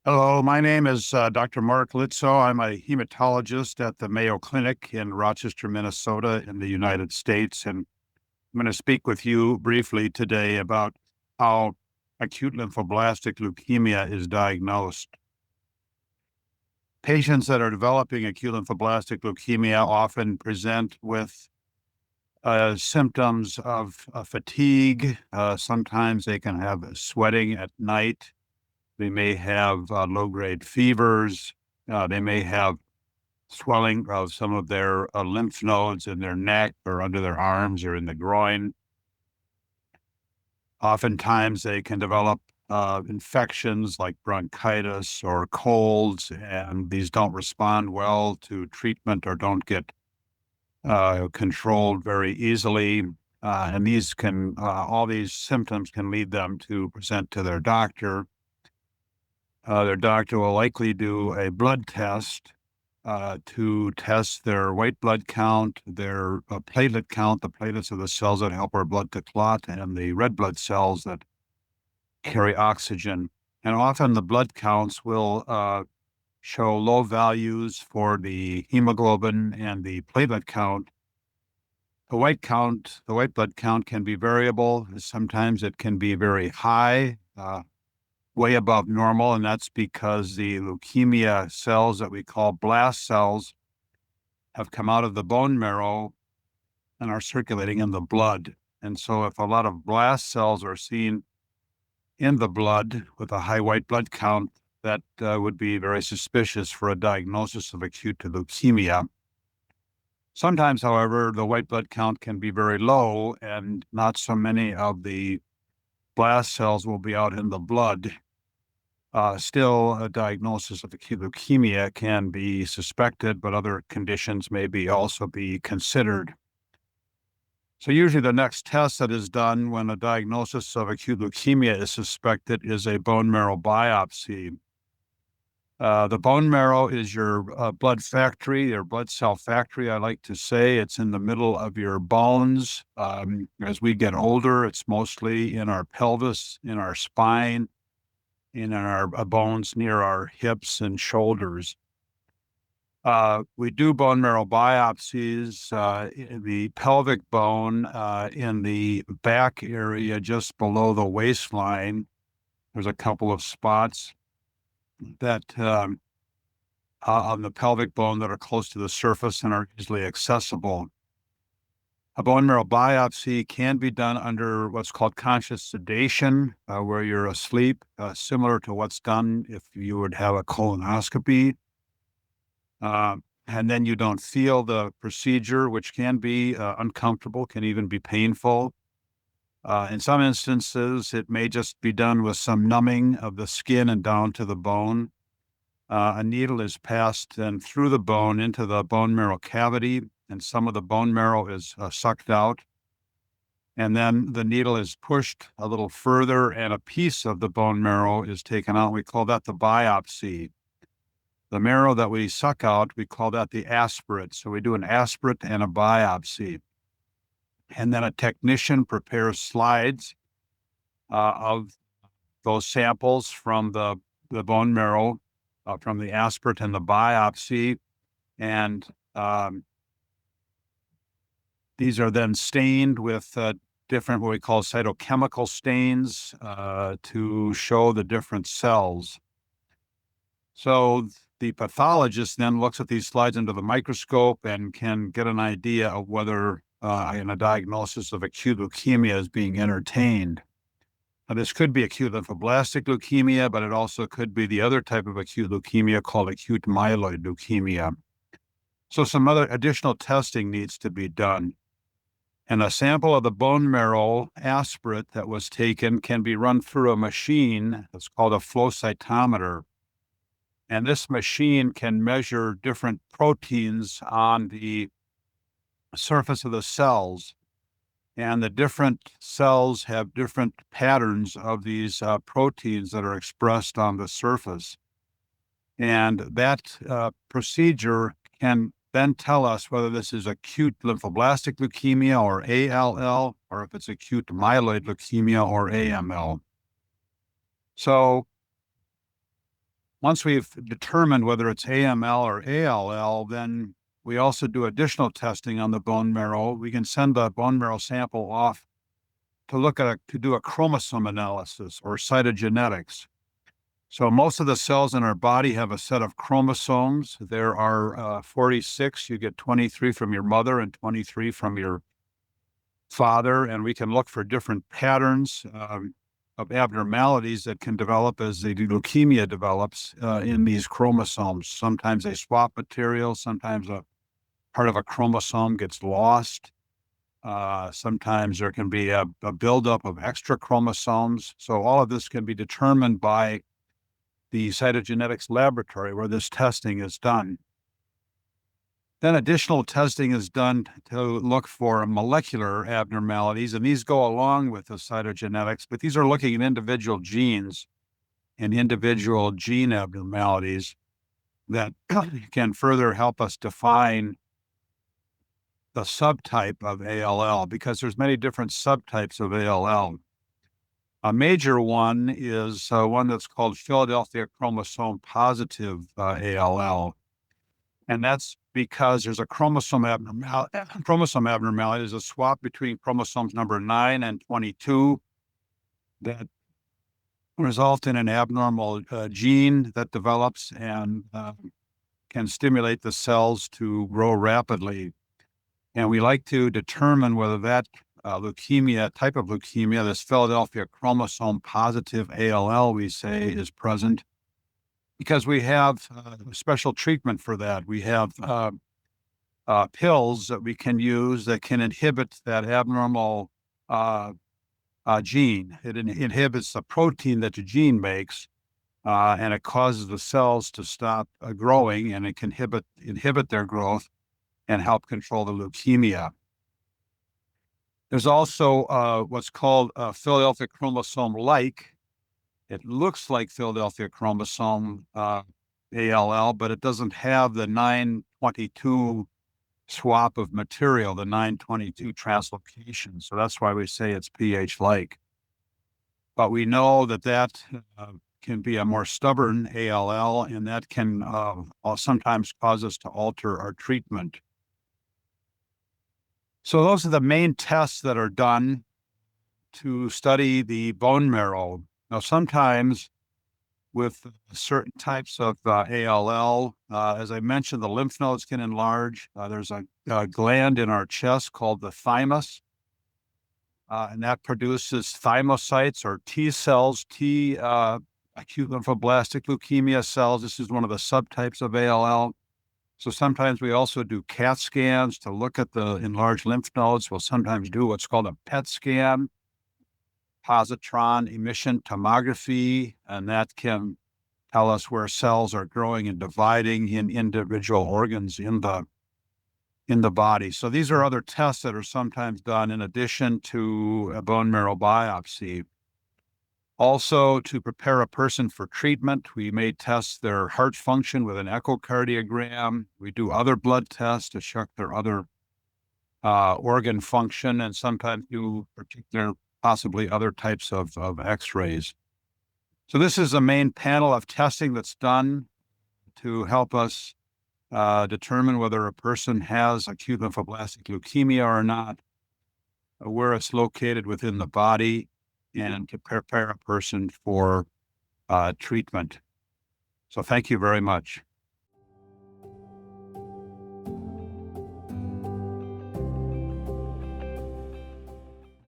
Hello, my name is Dr. Mark Litzow. I'm a hematologist at the Mayo Clinic in Rochester, Minnesota, in the United States. And I'm going to speak with you briefly today about how acute lymphoblastic leukemia is diagnosed. Patients that are developing acute lymphoblastic leukemia often present with symptoms of fatigue. Sometimes they can have sweating at night. They may have low-grade fevers. They may have swelling of some of their lymph nodes in their neck or under their arms or in the groin. Oftentimes, they can develop infections like bronchitis or colds, and these don't respond well to treatment or don't get controlled very easily. And all these symptoms can lead them to present to their doctor. Their doctor will likely do a blood test to test their white blood count, their platelet count. The platelets are the cells that help our blood to clot, and the red blood cells that carry oxygen. And often the blood counts will show low values for the hemoglobin and the platelet count. The white blood count can be variable. Sometimes it can be very high, way above normal, and that's because the leukemia cells that we call blast cells have come out of the bone marrow and are circulating in the blood. And so if a lot of blast cells are seen in the blood with a high white blood count, that would be very suspicious for a diagnosis of acute leukemia. Sometimes, however, the white blood count can be very low and not so many of the blast cells will be out in the blood. Still, a diagnosis of acute leukemia can be suspected, but other conditions may also be considered. So usually the next test that is done when a diagnosis of acute leukemia is suspected is a bone marrow biopsy. The bone marrow is your blood factory, your blood cell factory, I like to say. It's in the middle of your bones. As we get older, it's mostly in our pelvis, in our spine, in our bones near our hips and shoulders. We do bone marrow biopsies in the pelvic bone, in the back area just below the waistline. There's a couple of spots that on the pelvic bone that are close to the surface and are easily accessible. A bone marrow biopsy can be done under what's called conscious sedation, where you're asleep, similar to what's done if you would have a colonoscopy. And then you don't feel the procedure, which can be uncomfortable, can even be painful. In some instances, it may just be done with some numbing of the skin and down to the bone. A needle is passed then through the bone into the bone marrow cavity, and some of the bone marrow is sucked out. And then the needle is pushed a little further, and a piece of the bone marrow is taken out. We call that the biopsy. The marrow that we suck out, we call that the aspirate. So we do an aspirate and a biopsy. And then a technician prepares slides of those samples from the bone marrow, from the aspirate and the biopsy. And these are then stained with different, what we call cytochemical stains, to show the different cells. So the pathologist then looks at these slides under the microscope and can get an idea of whether a diagnosis of acute leukemia is being entertained. Now, this could be acute lymphoblastic leukemia, but it also could be the other type of acute leukemia called acute myeloid leukemia. So some other additional testing needs to be done. And a sample of the bone marrow aspirate that was taken can be run through a machine that's called a flow cytometer. And this machine can measure different proteins on the surface of the cells. And the different cells have different patterns of these proteins that are expressed on the surface. And that procedure can then tell us whether this is acute lymphoblastic leukemia or ALL, or if it's acute myeloid leukemia or AML. So once we've determined whether it's AML or ALL, then we also do additional testing on the bone marrow. We can send the bone marrow sample off to do a chromosome analysis or cytogenetics. So most of the cells in our body have a set of chromosomes. There are 46. You get 23 from your mother and 23 from your father, and we can look for different patterns of abnormalities that can develop as the leukemia develops in these chromosomes. Sometimes they swap material. Sometimes a part of a chromosome gets lost. Sometimes there can be a buildup of extra chromosomes. So all of this can be determined by the cytogenetics laboratory where this testing is done. Then additional testing is done to look for molecular abnormalities, and these go along with the cytogenetics, but these are looking at individual genes and individual gene abnormalities that can further help us define the subtype of ALL, because there's many different subtypes of ALL. A major one is one that's called Philadelphia chromosome positive ALL. And that's because there's a chromosome abnormality. There's a swap between chromosomes number 9 and 22 that result in an abnormal gene that develops and can stimulate the cells to grow rapidly. And we like to determine whether that type of leukemia, this Philadelphia chromosome positive ALL, we say, is present, because we have special treatment for that. We have pills that we can use that can inhibit that abnormal gene. It inhibits the protein that the gene makes, and it causes the cells to stop growing, and it can inhibit their growth and help control the leukemia. There's also what's called Philadelphia chromosome-like. It looks like Philadelphia chromosome ALL, but it doesn't have the 922 swap of material, the 922 translocation. So that's why we say it's PH-like. But we know that can be a more stubborn ALL, and that can sometimes cause us to alter our treatment. So those are the main tests that are done to study the bone marrow. Now, sometimes with certain types of ALL, as I mentioned, the lymph nodes can enlarge. There's a gland in our chest called the thymus, and that produces thymocytes or T cells, acute lymphoblastic leukemia cells. This is one of the subtypes of ALL. So sometimes we also do CAT scans to look at the enlarged lymph nodes. We'll sometimes do what's called a PET scan, positron emission tomography, and that can tell us where cells are growing and dividing in individual organs in the body. So these are other tests that are sometimes done in addition to a bone marrow biopsy. Also, to prepare a person for treatment, we may test their heart function with an echocardiogram. We do other blood tests to check their other organ function, and sometimes do possibly other types of X-rays. So this is the main panel of testing that's done to help us determine whether a person has acute lymphoblastic leukemia or not, where it's located within the body, and to prepare a person for treatment. So thank you very much.